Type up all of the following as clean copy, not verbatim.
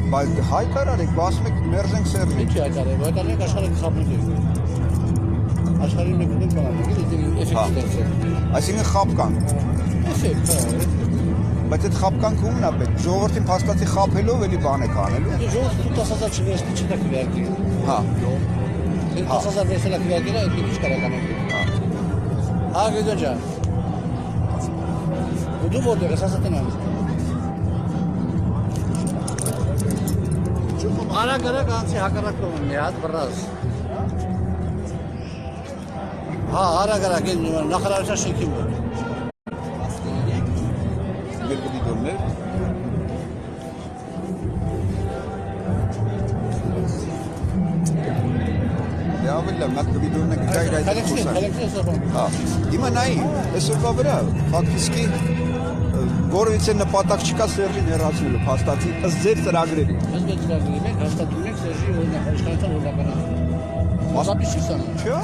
Բայց հայ կարար եք, բասում եք մերժենք սերվի։ Ինչի հայտարարել, հայտարարել աշխարհը խաբնի դեպքում։ Աշխարհի մեկ դեպք բանալու է, էֆեկտ ստեղծել։ Այսինքն խապկան։ Էֆեկտ, հա։ Բայց այդ խապկանքը ումն է պետք։ Ժողովրդին փաստացի խապելով էլի բան եք անելու։ Ժողովուրդը 10,000 չվերցնի չտա քվեարկի։ Հա։ 10,000 վերցնելա քվեարկելա, այդ ինչ կարող անենք։ Հա, գիտո ջան։ Դու որտեղ ես ասած եմ։ Արագ անցի հակառակ կողմը մի հատ վրազ։ Հա, արագ նախարարության շենքի մոտ։ Երկու դիտորներ։ Ավելի լավ, նա դիտորն է գայր այդ կուրսը։ Հա, հիմա նայի, այսօրվա վրա, ֆակտիսկի որևիցե նպատակ չկա Սերժին հեռացնելու փաստացի ըստ ձեր ծրագրերի։ Ըստ ձեր ծրագրերի մենք հաստատում ենք Սերժի իշխանության օրինականությունը։ Մասնապի շիսան։ Չէ։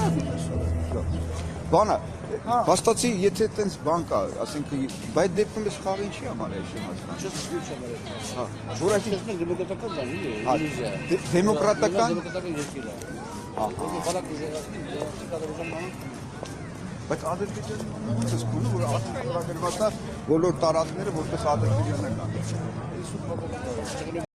Բանը, փաստացի եթե այդպես բան կա, ասենք, բայց դեպքում ես խաղը ինչի համար է շեմացնում։ Չէ՞ չգիտեմ։ Հա, որ այդ դեմոկրատական բան է, իլյուզիա։ Դեմոկրատական երկիր է։ Ահա, բալակ ուժեղացնի, կադրության բանը։ Բայց Ադրբեջանի ոնց կունը որ արտադրված է բոլոր տարածքները որպես ադրբեջանական։